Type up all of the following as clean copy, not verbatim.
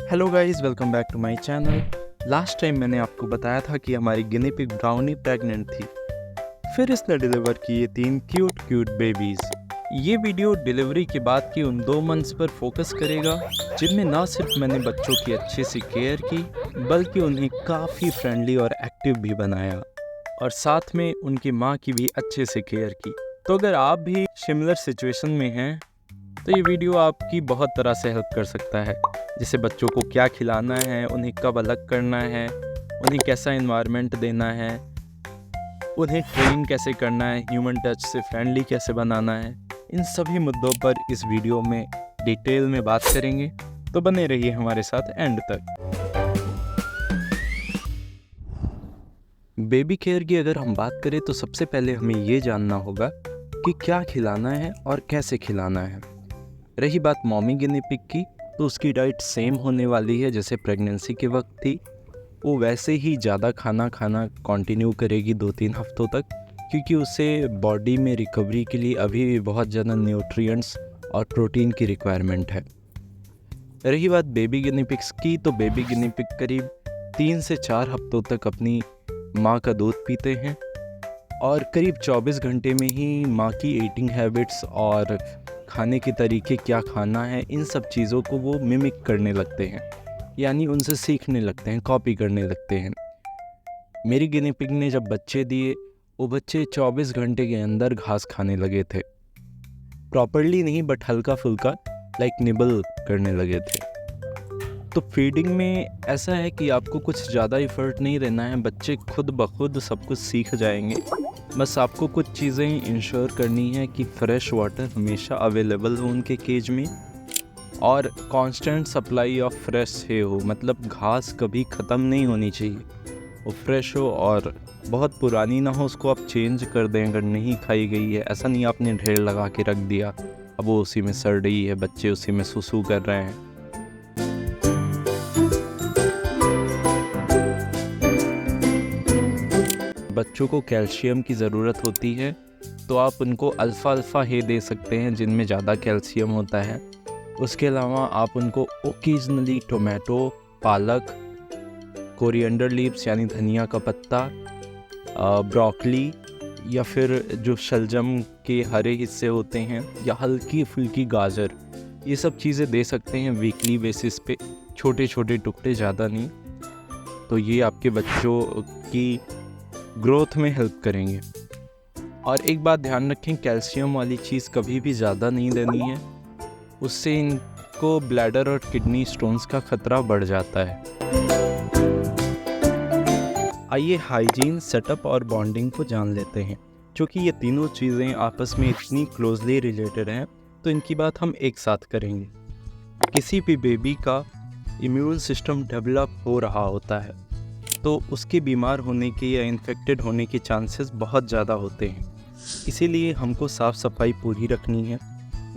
Hello guys, welcome back to my channel. Last time मैंने आपको बताया था कि हमारी गिनी पिग ब्राउनी प्रेग्नेंट थी। फिर इसने डिलीवर किए 3 क्यूट बेबीज। ये वीडियो डिलीवरी के बाद की उन 2 मंथ्स पर फोकस करेगा जिनमें ना सिर्फ मैंने बच्चों की अच्छे से केयर की, बल्कि उन्हें काफ़ी फ्रेंडली और एक्टिव भी बनाया, और साथ में उनकी माँ की भी अच्छे से केयर की। तो अगर आप भी सिमिलर सिचुएशन में हैं तो ये वीडियो आपकी बहुत तरह से हेल्प कर सकता है। जैसे बच्चों को क्या खिलाना है, उन्हें कब अलग करना है, उन्हें कैसा एनवायरनमेंट देना है, उन्हें ट्रेन कैसे करना है, ह्यूमन टच से फ्रेंडली कैसे बनाना है। इन सभी मुद्दों पर इस वीडियो में डिटेल में बात करेंगे, तो बने रहिए हमारे साथ एंड तक। बेबी केयर की अगर हम बात करें तो सबसे पहले हमें ये जानना होगा कि क्या खिलाना है और कैसे खिलाना है। रही बात मॉमी गिनी पिग की, तो उसकी डाइट सेम होने वाली है जैसे प्रेगनेंसी के वक्त थी। वो वैसे ही ज़्यादा खाना कंटिन्यू करेगी 2-3 हफ्तों तक, क्योंकि उसे बॉडी में रिकवरी के लिए अभी भी बहुत ज़्यादा न्यूट्रिएंट्स और प्रोटीन की रिक्वायरमेंट है। रही बात बेबी गिनी पिग्स की, तो बेबी गिनी पिग करीब 3 से 4 हफ्तों तक अपनी माँ का दूध पीते हैं, और करीब 24 घंटे में ही माँ की ईटिंग हैबिट्स और खाने के तरीके, क्या खाना है, इन सब चीज़ों को वो मिमिक करने लगते हैं, यानी उनसे सीखने लगते हैं, कॉपी करने लगते हैं। मेरी गिनी पिग ने जब बच्चे दिए, वो बच्चे 24 घंटे के अंदर घास खाने लगे थे। प्रॉपरली नहीं, बट हल्का फुल्का लाइक निबल करने लगे थे। तो फीडिंग में ऐसा है कि आपको कुछ ज़्यादा एफर्ट नहीं रहना है, बच्चे खुद ब खुद सब कुछ सीख जाएंगे। बस आपको कुछ चीज़ें इंश्योर करनी है कि फ्रेश वाटर हमेशा अवेलेबल हो उनके केज में, और कांस्टेंट सप्लाई ऑफ फ्रेश है हो, मतलब घास कभी ख़त्म नहीं होनी चाहिए, वो फ्रेश हो, और बहुत पुरानी ना हो, उसको आप चेंज कर दें अगर नहीं खाई गई है। ऐसा नहीं आपने ढेर लगा के रख दिया, अब वो उसी में सड़ रही है, बच्चे उसी में सुसू कर रहे हैं। बच्चों को कैल्शियम की ज़रूरत होती है, तो आप उनको अल्फ़ा हे दे सकते हैं जिनमें ज़्यादा कैल्शियम होता है। उसके अलावा आप उनको ओकेजनली टोमेटो, पालक, कोरिएंडर लीव्स यानी धनिया का पत्ता, ब्रोकली, या फिर जो शलजम के हरे हिस्से होते हैं, या हल्की फुल्की गाजर, ये सब चीज़ें दे सकते हैं वीकली बेसिस पे, छोटे छोटे टुकड़े, ज़्यादा नहीं। तो ये आपके बच्चों की ग्रोथ में हेल्प करेंगे। और एक बात ध्यान रखें, कैल्शियम वाली चीज़ कभी भी ज़्यादा नहीं देनी है, उससे इनको ब्लैडर और किडनी स्टोन्स का खतरा बढ़ जाता है। आइए हाइजीन, सेटअप और बॉन्डिंग को जान लेते हैं। क्योंकि ये तीनों चीज़ें आपस में इतनी क्लोजली रिलेटेड हैं, तो इनकी बात हम एक साथ करेंगे। किसी भी बेबी का इम्यून सिस्टम डेवलप हो रहा होता है, तो उसके बीमार होने के या इन्फेक्टेड होने के चांसेस बहुत ज़्यादा होते हैं। इसीलिए हमको साफ़ सफाई पूरी रखनी है।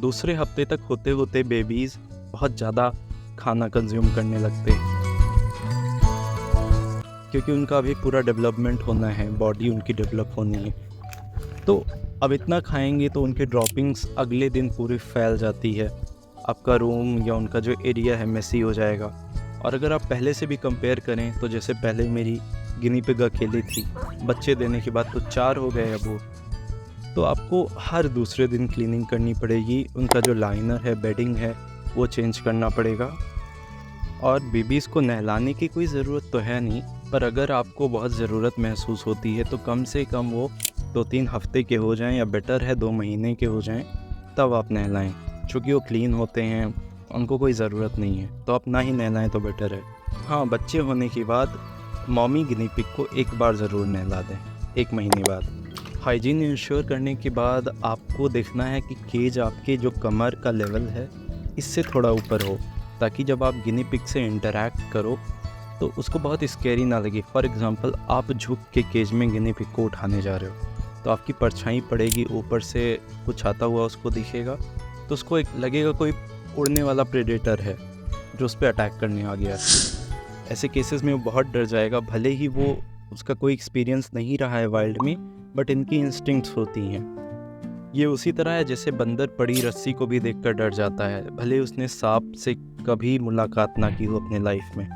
दूसरे हफ्ते तक होते होते बेबीज़ बहुत ज़्यादा खाना कंज्यूम करने लगते हैं, क्योंकि उनका अभी पूरा डेवलपमेंट होना है, बॉडी उनकी डेवलप होनी है। तो अब इतना खाएंगे तो उनके ड्रॉपिंग्स अगले दिन पूरी फैल जाती है, आपका रूम या उनका जो एरिया है मेसी हो जाएगा। और अगर आप पहले से भी कंपेयर करें, तो जैसे पहले मेरी गिनी पिग अकेली थी, बच्चे देने के बाद तो 4 हो गए अब वो, तो आपको हर दूसरे दिन क्लीनिंग करनी पड़ेगी। उनका जो लाइनर है, बेडिंग है, वो चेंज करना पड़ेगा। और बेबीज़ को नहलाने की कोई ज़रूरत तो है नहीं, पर अगर आपको बहुत ज़रूरत महसूस होती है तो कम से कम वो 2-3 हफ्ते के हो जाएं, या बेटर है 2 महीने के हो जाएं, तब आप नहलाएं। चूँकि वो क्लीन होते हैं, उनको कोई ज़रूरत नहीं है, तो आप ना ही नहलाएं तो बेटर है। हाँ, बच्चे होने के बाद मॉमी गिनी पिग को एक बार ज़रूर नहला दें, 1 महीने बाद। हाइजीन इंश्योर करने के बाद आपको देखना है कि केज आपके जो कमर का लेवल है, इससे थोड़ा ऊपर हो, ताकि जब आप गिनी पिग से इंटरैक्ट करो तो उसको बहुत स्कैरी ना लगे। फॉर एग्ज़ाम्पल, आप झुक के केज में गिनी पिग को उठाने जा रहे हो, तो आपकी परछाई पड़ेगी, ऊपर से कुछ आता हुआ उसको दिखेगा, तो उसको एक लगेगा कोई उड़ने वाला प्रेडेटर है जो उस पर अटैक करने आ गया है। ऐसे केसेस में वो बहुत डर जाएगा, भले ही वो उसका कोई एक्सपीरियंस नहीं रहा है वाइल्ड में, बट इनकी इंस्टिंक्ट्स होती हैं। ये उसी तरह है जैसे बंदर पड़ी रस्सी को भी देखकर डर जाता है, भले उसने सांप से कभी मुलाकात ना की हो अपने लाइफ में।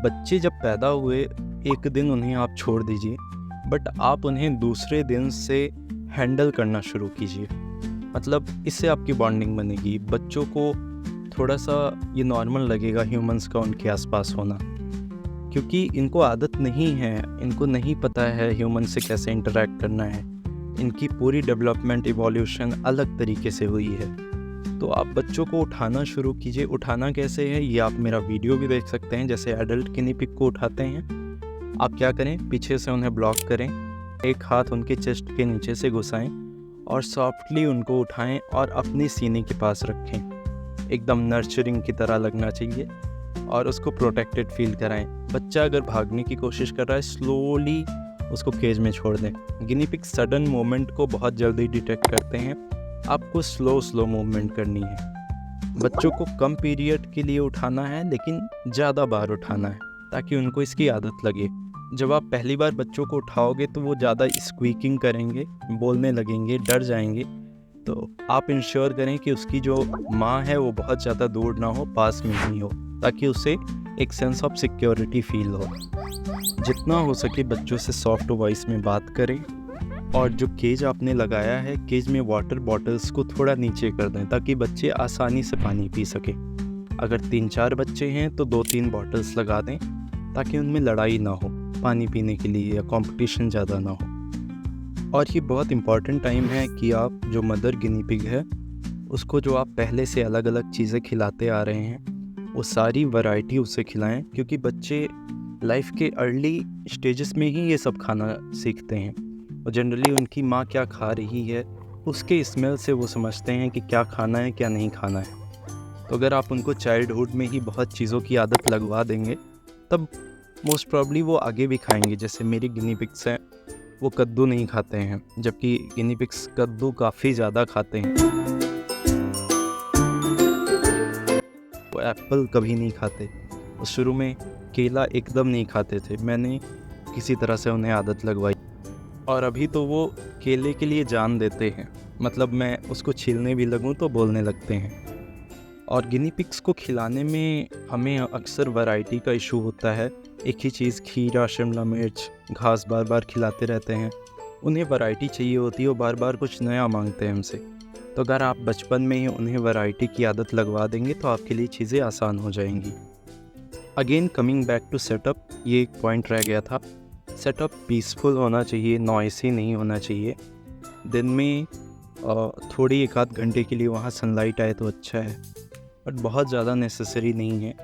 बच्चे जब पैदा हुए एक दिन उन्हें आप छोड़ दीजिए, बट आप उन्हें दूसरे दिन से हैंडल करना शुरू कीजिए। मतलब इससे आपकी बॉन्डिंग बनेगी। बच्चों को थोड़ा सा ये नॉर्मल लगेगा ह्यूमंस का उनके आसपास होना, क्योंकि इनको आदत नहीं है, इनको नहीं पता है ह्यूमन से कैसे इंटरेक्ट करना है। इनकी पूरी डेवलपमेंट इवोल्यूशन अलग तरीके से हुई है। तो आप बच्चों को उठाना शुरू कीजिए। उठाना कैसे है ये आप मेरा वीडियो भी देख सकते हैं, जैसे एडल्ट गिनी पिग को उठाते हैं। आप क्या करें, पीछे से उन्हें ब्लॉक करें, एक हाथ उनके चेस्ट के नीचे से घुसाएं और सॉफ्टली उनको उठाएं और अपनी सीने के पास रखें। एकदम नर्चरिंग की तरह लगना चाहिए और उसको प्रोटेक्टेड फील कराएं। बच्चा अगर भागने की कोशिश कर रहा है, स्लोली उसको केज में छोड़ दें। गिनी पिग सडन मूवमेंट को बहुत जल्दी डिटेक्ट करते हैं। आपको स्लो मूवमेंट करनी है। बच्चों को कम पीरियड के लिए उठाना है, लेकिन ज़्यादा बार उठाना है ताकि उनको इसकी आदत लगे। जब आप पहली बार बच्चों को उठाओगे तो वो ज़्यादा स्क्वीकिंग करेंगे, बोलने लगेंगे, डर जाएंगे। तो आप इंश्योर करें कि उसकी जो माँ है वो बहुत ज़्यादा दूर ना हो, पास में ही हो, ताकि उसे एक सेंस ऑफ सिक्योरिटी फील हो। जितना हो सके बच्चों से सॉफ्ट वॉइस में बात करें और जो केज आपने लगाया है, केज में वाटर बॉटल्स को थोड़ा नीचे कर दें ताकि बच्चे आसानी से पानी पी सकें। अगर 3-4 बच्चे हैं तो 2-3 बॉटल्स लगा दें ताकि उनमें लड़ाई ना हो पानी पीने के लिए या कंपटीशन ज़्यादा ना हो। और ये बहुत इम्पॉर्टेंट टाइम है कि आप जो मदर गिनी पिग है उसको जो आप पहले से अलग अलग चीज़ें खिलाते आ रहे हैं वो सारी वैरायटी उसे खिलाएं, क्योंकि बच्चे लाइफ के अर्ली स्टेजेस में ही ये सब खाना सीखते हैं और जनरली उनकी माँ क्या खा रही है उसके स्मेल से वो समझते हैं कि क्या खाना है क्या नहीं खाना है। तो अगर आप उनको चाइल्डहुड में ही बहुत चीज़ों की आदत लगवा देंगे तब मोस्ट प्रॉब्ली वो आगे भी खाएंगे। जैसे मेरी गिनी पिग्स हैं, वो कद्दू नहीं खाते हैं, जबकि गिनी पिग्स कद्दू काफ़ी ज़्यादा खाते हैं। वो एप्पल कभी नहीं खाते, वो शुरू में केला एकदम नहीं खाते थे, मैंने किसी तरह से उन्हें आदत लगवाई और अभी तो वो केले के लिए जान देते हैं। मतलब मैं उसको छीलने भी लगूं तो बोलने लगते हैं। और गिनी पिग्स को खिलाने में हमें अक्सर वैरायटी का इशू होता है। एक ही चीज़, खीरा, शिमला मिर्च, घास बार बार खिलाते रहते हैं। उन्हें वैरायटी चाहिए होती है, वो बार बार कुछ नया मांगते हैं हमसे। तो अगर आप बचपन में ही उन्हें वैरायटी की आदत लगवा देंगे तो आपके लिए चीज़ें आसान हो जाएंगी। Again coming back to setup, ये एक पॉइंट रह गया था। सेटअप पीसफुल होना चाहिए, नॉइसी नहीं होना चाहिए। दिन में थोड़ी 1-8 घंटे के लिए वहाँ सनलाइट आए तो अच्छा है, बट बहुत ज़्यादा नेसेसरी नहीं है।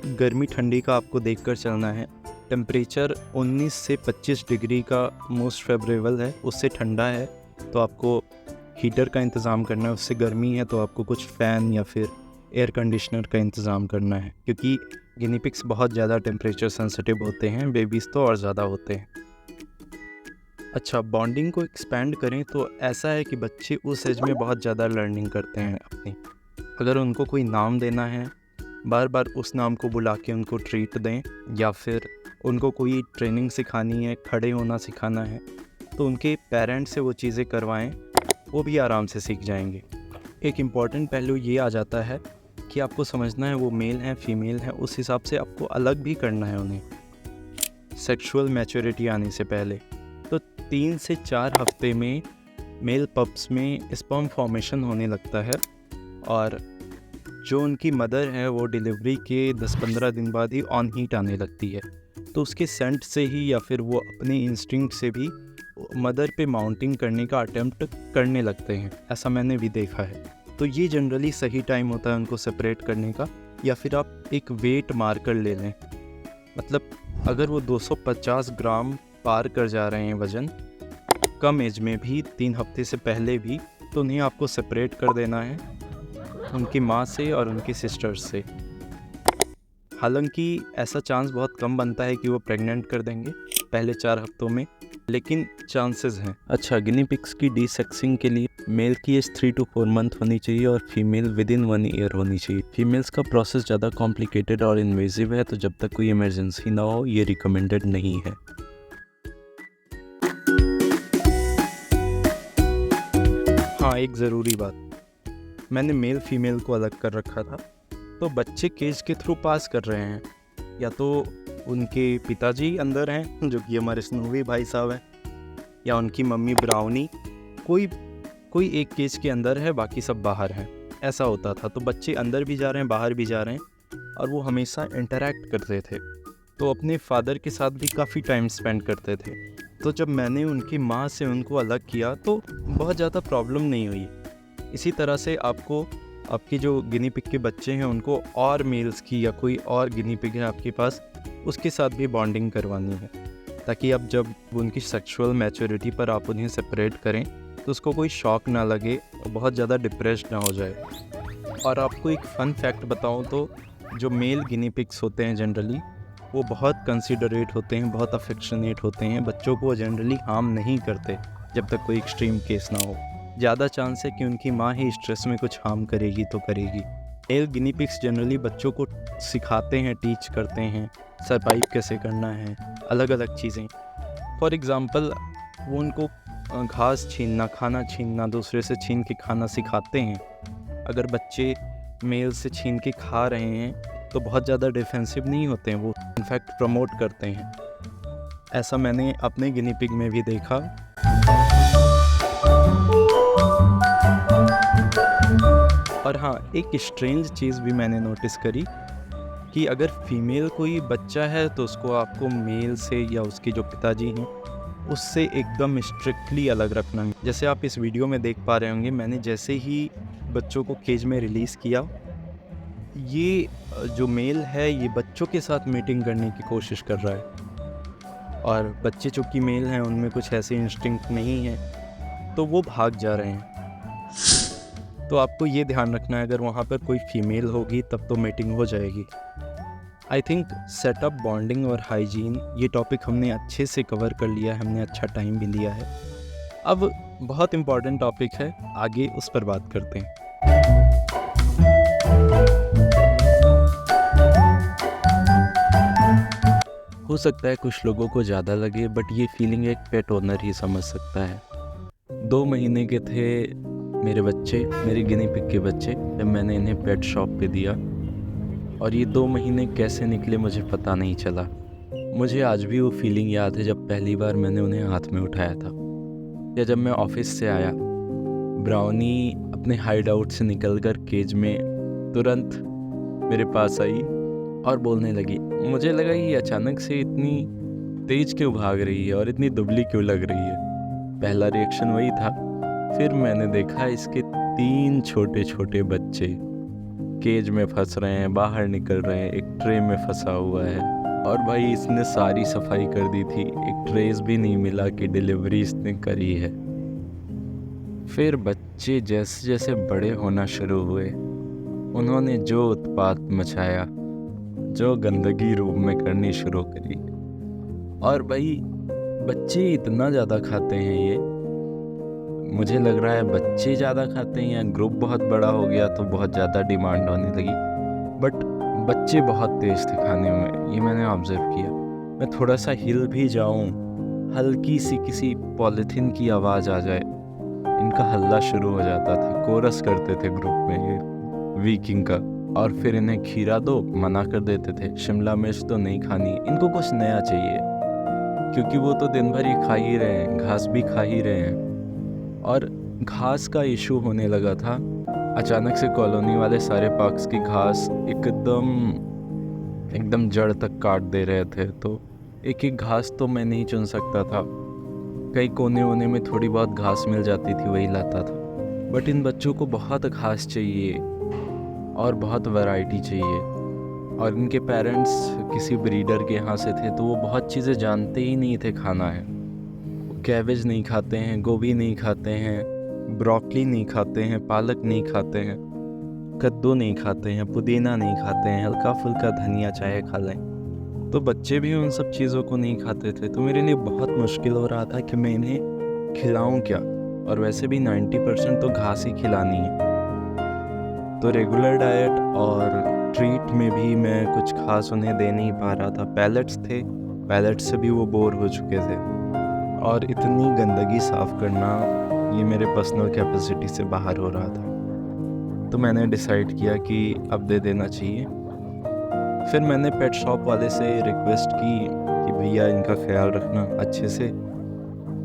गर्मी ठंडी का आपको देखकर चलना है। टेम्परेचर 19 से 25 डिग्री का मोस्ट फेवरेबल है, उससे ठंडा है तो आपको हीटर का इंतज़ाम करना है, उससे गर्मी है तो आपको कुछ फ़ैन या फिर एयर कंडीशनर का इंतज़ाम करना है, क्योंकि गिनी पिग्स बहुत ज़्यादा टेम्परेचर सेंसिटिव होते हैं, बेबीज़ तो और ज़्यादा होते हैं। अच्छा, बॉन्डिंग को एक्सपेंड करें तो ऐसा है कि बच्चे उस एज में बहुत ज़्यादा लर्निंग करते हैं अपनी। अगर उनको कोई नाम देना है, बार बार उस नाम को बुला के उनको ट्रीट दें, या फिर उनको कोई ट्रेनिंग सिखानी है, खड़े होना सिखाना है, तो उनके पेरेंट्स से वो चीज़ें करवाएं, वो भी आराम से सीख जाएंगे। एक इम्पॉर्टेंट पहलू ये आ जाता है कि आपको समझना है वो मेल हैं फीमेल हैं, उस हिसाब से आपको अलग भी करना है उन्हें सेक्सुअल मैच्योरिटी आने से पहले। तो 3 से 4 हफ्ते में मेल पप्स में स्पर्म फॉर्मेशन होने लगता है और जो उनकी मदर है वो डिलीवरी के 10-15 दिन बाद ही ऑन हीट आने लगती है। तो उसके सेंट से ही या फिर वो अपने इंस्टिंक्ट से भी मदर पे माउंटिंग करने का अटेम्प्ट करने लगते हैं, ऐसा मैंने भी देखा है। तो ये जनरली सही टाइम होता है उनको सेपरेट करने का। या फिर आप एक वेट मार्कर ले लें, मतलब अगर वो 250 ग्राम पार कर जा रहे हैं वज़न कम एज में भी, 3 हफ्ते से पहले भी, तो उन्हें आपको सेपरेट कर देना है उनकी माँ से और उनकी सिस्टर्स से। हालांकि ऐसा चांस बहुत कम बनता है कि वो प्रेग्नेंट कर देंगे पहले 4 हफ्तों में, लेकिन चांसेस हैं। अच्छा, गिनी पिग्स की डीसेक्सिंग के लिए मेल की एज 3 to 4 मंथ होनी चाहिए और फीमेल विदिन 1 ईयर होनी चाहिए। फीमेल्स का प्रोसेस ज़्यादा कॉम्प्लिकेटेड और इन्वेजिव है, तो जब तक कोई इमरजेंसी ना हो ये रिकमेंडेड नहीं है। हाँ, एक ज़रूरी बात, मैंने मेल फीमेल को अलग कर रखा था तो बच्चे केज के थ्रू पास कर रहे हैं, या तो उनके पिताजी अंदर हैं जो कि हमारे स्नोवी भाई साहब हैं, या उनकी मम्मी ब्राउनी, कोई एक केज के अंदर है, बाकी सब बाहर हैं। ऐसा होता था। तो बच्चे अंदर भी जा रहे हैं, बाहर भी जा रहे हैं, और वो हमेशा इंटरेक्ट करते थे। तो अपने फादर के साथ भी काफ़ी टाइम स्पेंड करते थे। तो जब मैंने उनकी माँ से उनको अलग किया तो बहुत ज़्यादा प्रॉब्लम नहीं हुई। इसी तरह से आपको आपके जो गिनी पिग के बच्चे हैं उनको और मेल्स की, या कोई और गिनी पिग है आपके पास, उसके साथ भी बॉन्डिंग करवानी है, ताकि अब जब उनकी सेक्सुअल मैच्योरिटी पर आप उन्हें सेपरेट करें तो उसको कोई शॉक ना लगे और बहुत ज़्यादा डिप्रेस्ड ना हो जाए। और आपको एक फ़न फैक्ट बताऊं तो जो मेल गिनी पिग्स होते हैं जनरली वो बहुत कंसिडरेट होते हैं, बहुत अफेक्शनेट होते हैं, बच्चों को जनरली हार्म नहीं करते जब तक कोई एक्सट्रीम केस ना हो। ज़्यादा चांस है कि उनकी माँ ही स्ट्रेस में कुछ हार्म करेगी तो करेगी। मेल गिनी पिग्स जनरली बच्चों को सिखाते हैं, टीच करते हैं सर्वाइव कैसे करना है, अलग अलग चीज़ें। फॉर एग्ज़ाम्पल वो उनको घास छीनना, खाना छीनना, दूसरे से छीन के खाना सिखाते हैं। अगर बच्चे मेल से छीन के खा रहे हैं तो बहुत ज़्यादा डिफेंसिव नहीं होते हैं, वो इनफैक्ट प्रमोट करते हैं। ऐसा मैंने अपने गिनी पिग में भी देखा। और हाँ, एक स्ट्रेंज चीज़ भी मैंने नोटिस करी कि अगर फीमेल कोई बच्चा है तो उसको आपको मेल से या उसके जो पिताजी हैं उससे एकदम स्ट्रिक्टली अलग रखना है। जैसे आप इस वीडियो में देख पा रहे होंगे, मैंने जैसे ही बच्चों को केज में रिलीज़ किया, ये जो मेल है ये बच्चों के साथ मीटिंग करने की कोशिश कर रहा है, और बच्चे चूँकि मेल हैं उनमें कुछ ऐसे इंस्टिंक्ट नहीं है तो वो भाग जा रहे हैं। तो आपको ये ध्यान रखना है, अगर वहाँ पर कोई फीमेल होगी तब तो मीटिंग हो जाएगी। आई थिंक सेटअप, बॉन्डिंग और हाइजीन, ये टॉपिक हमने अच्छे से कवर कर लिया है, हमने अच्छा टाइम भी लिया है। अब बहुत इम्पॉर्टेंट टॉपिक है, आगे उस पर बात करते हैं। हो सकता है कुछ लोगों को ज़्यादा लगे, बट ये फीलिंग एक पेट ओनर ही समझ सकता है। 2 महीने के थे मेरे बच्चे, मेरे गिनी पिग के बच्चे, जब मैंने इन्हें पेट शॉप पे दिया, और ये 2 महीने कैसे निकले मुझे पता नहीं चला। मुझे आज भी वो फीलिंग याद है जब पहली बार मैंने उन्हें हाथ में उठाया था, या जब मैं ऑफिस से आया, ब्राउनी अपने हाइड आउट से निकलकर केज में तुरंत मेरे पास आई और बोलने लगी। मुझे लगा ये अचानक से इतनी तेज क्यों भाग रही है और इतनी दुबली क्यों लग रही है। पहला रिएक्शन वही था। फिर मैंने देखा इसके 3 छोटे छोटे बच्चे केज में फंस रहे हैं, बाहर निकल रहे हैं, एक ट्रे में फंसा हुआ है, और भाई इसने सारी सफाई कर दी थी, एक ट्रेस भी नहीं मिला कि डिलीवरी इसने करी है। फिर बच्चे जैसे जैसे बड़े होना शुरू हुए, उन्होंने जो उत्पात मचाया, जो गंदगी रूम में करनी शुरू करी, और भाई बच्चे इतना ज़्यादा खाते हैं ये, मुझे लग रहा है बच्चे ज़्यादा खाते हैं या ग्रुप बहुत बड़ा हो गया तो बहुत ज़्यादा डिमांड होने लगी, बट बच्चे बहुत तेज़ थे खाने में, ये मैंने ऑब्ज़र्व किया। मैं थोड़ा सा हिल भी जाऊँ, हल्की सी किसी पॉलीथीन की आवाज़ आ जाए, इनका हल्ला शुरू हो जाता था, कोरस करते थे ग्रुप में ये वीकिंग का। और फिर इन्हें खीरा दो, मना कर देते थे, शिमला मिर्च तो नहीं खानी, इनको कुछ नया चाहिए, क्योंकि वो तो दिन भर ही खा ही रहे हैं, घास भी खा ही रहे हैं। और घास का इशू होने लगा था। अचानक से कॉलोनी वाले सारे पार्क्स की घास एकदम जड़ तक काट दे रहे थे, तो एक एक घास तो मैं नहीं चुन सकता था, कई कोने वोने में थोड़ी बहुत घास मिल जाती थी वही लाता था। बट इन बच्चों को बहुत घास चाहिए और बहुत वैरायटी चाहिए, और इनके पेरेंट्स किसी ब्रीडर के यहाँ से थे तो वो बहुत चीज़ें जानते ही नहीं थे खाना है। कैबेज नहीं खाते हैं, गोभी नहीं खाते हैं, ब्रोकली नहीं खाते हैं, पालक नहीं खाते हैं, कद्दू नहीं खाते हैं, पुदीना नहीं खाते हैं, हल्का फुल्का धनिया चाहे खा लें। तो बच्चे भी उन सब चीज़ों को नहीं खाते थे, तो मेरे लिए बहुत मुश्किल हो रहा था कि मैं इन्हें खिलाऊं क्या, और वैसे भी 90% तो घास ही खिलानी है। तो रेगुलर डाइट और ट्रीट में भी मैं कुछ खास उन्हें दे नहीं पा रहा था। पैलेट्स थे, पैलेट से भी वो बोर हो चुके थे, और इतनी गंदगी साफ़ करना ये मेरे पर्सनल कैपेसिटी से बाहर हो रहा था। तो मैंने डिसाइड किया कि अब दे देना चाहिए। फिर मैंने पेट शॉप वाले से रिक्वेस्ट की कि भैया इनका ख्याल रखना अच्छे से,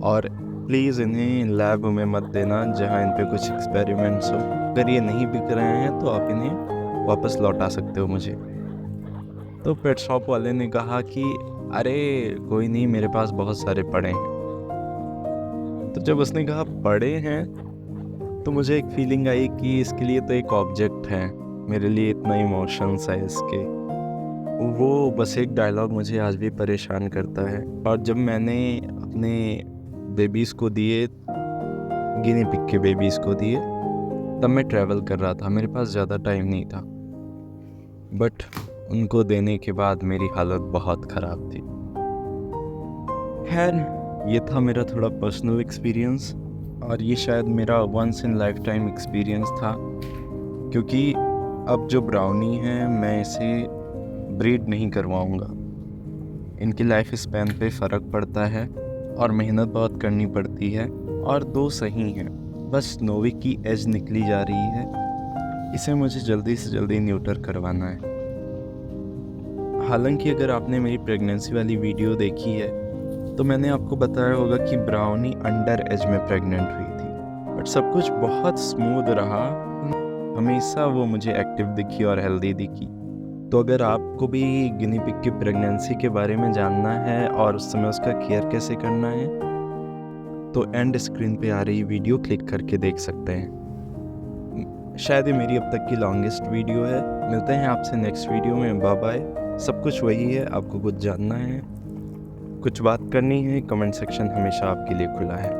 और प्लीज़ इन्हें लैब में मत देना जहाँ इन पे कुछ एक्सपेरिमेंट्स हो। अगर ये नहीं बिक रहे हैं तो आप इन्हें वापस लौटा सकते हो मुझे। तो पेट शॉप वाले ने कहा कि अरे कोई नहीं, मेरे पास बहुत सारे पड़े हैं। तो जब उसने कहा पड़े हैं तो मुझे एक फीलिंग आई कि इसके लिए तो एक ऑब्जेक्ट है, मेरे लिए इतना इमोशंस है इसके। वो बस एक डायलॉग मुझे आज भी परेशान करता है। और जब मैंने अपने बेबीज़ को दिए, गिनी पिग के बेबीज़ को दिए, तब मैं ट्रैवल कर रहा था, मेरे पास ज़्यादा टाइम नहीं था। बट उनको देने के बाद मेरी हालत बहुत ख़राब थी। खैर, ये था मेरा थोड़ा पर्सनल एक्सपीरियंस, और ये शायद मेरा once in life time experience था, क्योंकि अब जो ब्राउनी है मैं इसे ब्रीड नहीं करवाऊँगा। इनकी लाइफ स्पैन पे फ़र्क पड़ता है और मेहनत बहुत करनी पड़ती है, और 2 सही हैं, बस नोवी की एज निकली जा रही है, इसे मुझे जल्दी से जल्दी न्यूटर करवाना है। हालांकि अगर आपने मेरी प्रेगनेंसी वाली वीडियो देखी है तो मैंने आपको बताया होगा कि ब्राउनी अंडर एज में प्रेग्नेंट हुई थी, बट सब कुछ बहुत स्मूथ रहा, हमेशा वो मुझे एक्टिव दिखी और हेल्दी दिखी। तो अगर आपको भी गिनी पिग की प्रेगनेंसी के बारे में जानना है और उस समय उसका केयर कैसे करना है, तो एंड स्क्रीन पे आ रही वीडियो क्लिक करके देख सकते हैं। शायद ये मेरी अब तक की लॉन्गेस्ट वीडियो है। मिलते हैं आपसे नेक्स्ट वीडियो में। Bye bye. सब कुछ वही है, आपको कुछ जानना है, कुछ बात करनी है, कमेंट सेक्शन हमेशा आपके लिए खुला है।